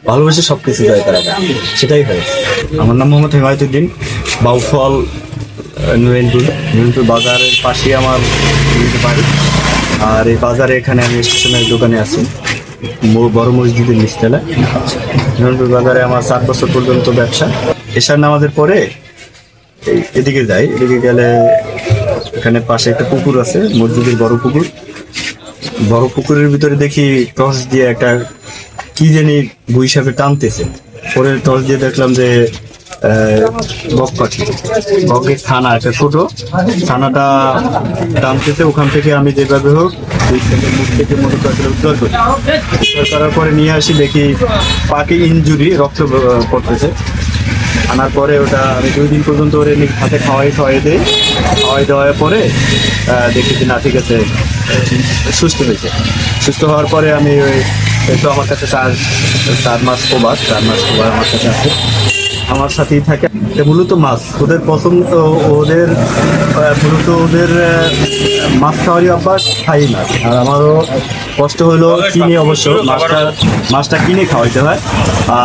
ভালোবেসে সবকিছু জয় করা যায়, সেটাই হয়েছে। আমার নাম মোহাম্মদ হেমায়তুদ্দিন, বাউফল, নুরেনপুর বাজারের পাশে আমার বাড়ি। আর এই বাজারে এখানে আমি স্টেশনের দোকানে আছি, বড় মসজিদের নিচতলায়। নুরেনপুর বাজারে আমার 7 বছর পর্যন্ত ব্যবসা। এশার নামাজের পরে এদিকে যাই, এদিকে গেলে এখানে পাশে একটা পুকুর আছে, মসজিদের বড় পুকুর। বড় পুকুরের ভিতরে দেখি টর্চ দিয়ে একটা কি জানি বই সাপে টানতেছে। পরে টর্চ দিয়ে দেখলাম যে বক পাখি, বকের ছানা, একটা ছোট ছানাটা টানতেছে। ওখান থেকে আমি যেভাবে হোক মুখ থেকে মোটর সাইকেলে উদ্ধার করি। উদ্ধার করার পরে নিয়ে আসি, দেখি পাখি ইনজুরি, রক্ত পড়তেছে। আনার পরে ওটা আমি 2 দিন পর্যন্ত ওর হাতে খাওয়াই দিই। খাওয়াই দেওয়ার পরে দেখি যে না, ঠিক আছে, সুস্থ হয়েছে। সুস্থ হওয়ার পরে আমি ওই একটু আমার কাছে 4 মাস ওভার আমার কাছে আছে, আমার সাথেই থাকে। মূলত মাছ ওদের পছন্দ, ওদের মাছ খাওয়ারই অভ্যাস, খাই না। আর আমারও কষ্ট হলো কিনে, অবশ্য মাছটা কিনে খাওয়াইতে হয়।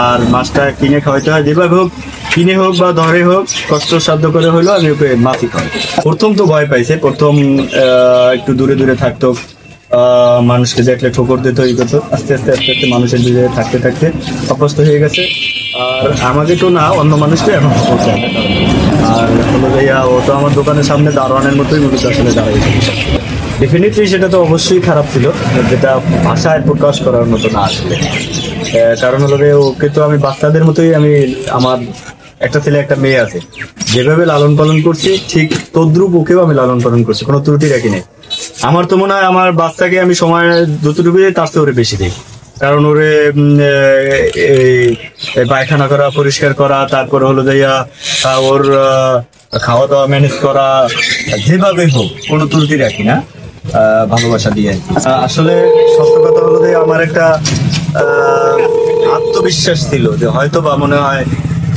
আর মাছটা কিনে খাওয়াইতে হয় যেভাবে হোক, কিনে হোক বা ধরে হোক, কষ্ট সাধ্য করে হলো আমি ওকে মাছই খাওয়াই। প্রথম তো ভয় পাইছে, প্রথম একটু দূরে থাকতো, মানুষকে দেখলে ঠোকর দিত, এই করতো। আস্তে আস্তে মানুষের দিকে থাকতে অভ্যস্ত হয়ে গেছে। আর আমাকে তো না, অন্য মানুষকে এখন করতে হবে। আর হলো ভাইয়া, ও তো আমার দোকানের সামনে দারোয়ানের মতোই মূলত আসলে দাঁড়িয়েছে। ডেফিনেটলি সেটা তো অবশ্যই খারাপ ছিল, যেটা ভাষায় প্রকাশ করার মতো না আসলে। কারণ হলো যে ওকে তো আমি বাচ্চাদের মতোই, আমার একটা ছেলে একটা মেয়ে আছে, যেভাবে লালন পালন করছি ঠিক তদ্রুপ ওকেও আমি লালন পালন করছি, কোনো ত্রুটি রাখি নাই। আমার তো মনে হয় আমার বাচ্চাকে আমি সময় যতটুকু দিই তার চেয়ে ওরে বেশি দিই। কারণ ওরে পায়খানা করা, পরিষ্কার করা, তারপরে হলো যাইয়া ওর খাওয়া দাওয়া ম্যানেজ করা, যেভাবে হোক কোনো ত্রুটি রাখি না, ভালোবাসা দিয়ে। আসলে সত্য কথা হলো যে আমার একটা আত্মবিশ্বাস ছিল যে হয়তো বা মনে হয়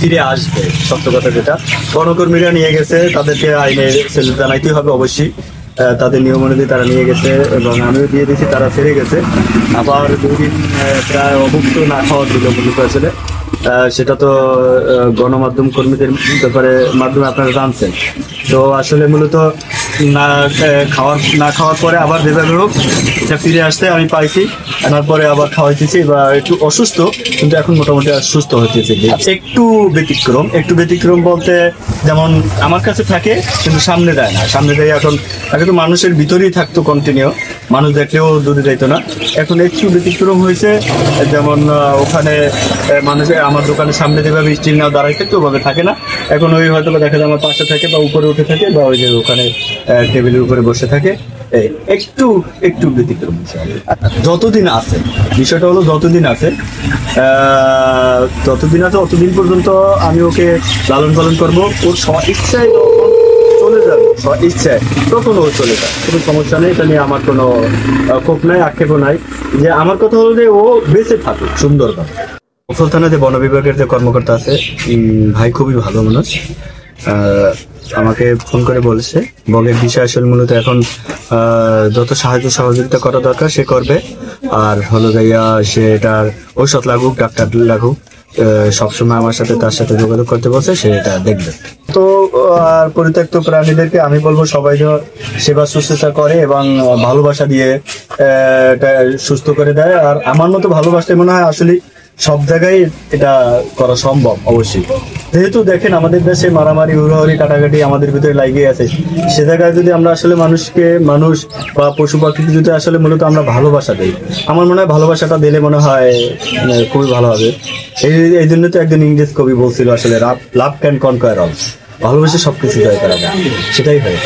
ফিরে আসবে। সত্য কথা যেটা, গণকর্মীরা নিয়ে গেছে, তাদেরকে আইনের সেল জানাইতেই হবে অবশ্যই। তাদের নিয়ম অনুযায়ী তারা নিয়ে গেছে এবং আমিও দিয়ে দিয়েছি, তারা ফিরে গেছে। আবার 2 দিন প্রায় অভুক্ত না খাওয়া ছিল মূলত আসলে। সেটা তো গণমাধ্যম কর্মীদের ব্যাপারে মাধ্যমে আপনারা জানছেন। তো আসলে মূলত না খাওয়ার পরে আবার যেভাবে হোক এটা ফিরে আসতে আমি পাইছি। আনার পরে আবার খাওয়াইতেছি, বা একটু অসুস্থ কিন্তু এখন মোটামুটি সুস্থ হতেছে। একটু ব্যতিক্রম বলতে, যেমন আমার কাছে থাকে কিন্তু সামনে দেয় না। সামনে দেয় এখন, আগে তো মানুষের ভিতরেই থাকতো কন্টিনিউ, মানুষ দেখলেও দূরে যাইতো না। এখন একটু ব্যতিক্রম হয়েছে, যেমন ওখানে মানুষ আমার দোকানের সামনে যেভাবে স্টিল নাও দাঁড়াই থাকতো ওভাবে থাকে না। এখন ওই হয়তো দেখা যায় আমার পাশে থাকে বা উপরে উঠে থাকে, বা ওই যে ওখানে টেবিলের উপরে বসে থাকে। একটু ব্যতিক্রম হয়েছে যতদিন আছে। বিষয়টা হলো যতদিন আছে ততদিন পর্যন্ত আমি ওকে লালন পালন করবো। ওর ইচ্ছায় চলে যাবে, ইচ্ছায় তখন ও চলে যায়, কোনো সমস্যা নেই। এটা নিয়ে আমার কোনো ক্ষোভ নাই, আক্ষেপও নাই। যে আমার কথা হলো যে ও বেঁচে থাকুক সুন্দরভাবে। মফস্বল থানা যে বন বিভাগের যে কর্মকর্তা আছে, ভাই খুবই ভালো মানুষ। আমাকে ফোন করে বলেছে বগের বিষয় আসলে মূলত এখন যত সাহায্য সহযোগিতা করা দরকার সে করবে। আর হলো গাইয়া সে এটার ঔষধ লাগুক, ডাক্তার লাগুক, সবসময় আমার সাথে তার সাথে যোগাযোগ করতে বলছে, সে এটা দেখবে। তো আর পরিত্যক্ত প্রাণীদেরকে আমি বলবো সবাই যেন সেবা শুশ্রূষা করে এবং ভালোবাসা দিয়ে সুস্থ করে দেয়। আর আমার মতো ভালোবাসতে মনে হয় আসলে সব জায়গায় এটা করা সম্ভব অবশ্যই। যেহেতু দেখেন আমাদের দেশে মারামারি, হুড়োহুড়ি, কাটাকাটি আমাদের ভিতরে লাগিয়ে আছে, সে জায়গায় যদি আমরা আসলে মানুষ বা পশু পাখিকে যদি আসলে মূলত আমরা ভালোবাসা দিই, আমার মনে হয় ভালোবাসাটা দিলে মনে হয় খুবই ভালো হবে। এই জন্য তো একজন ইংরেজ কবি বলছিল আসলে লাভ ক্যান কনকয়ার অল, ভালোবেসে সবকিছু জয় করা যায়, সেটাই হয়।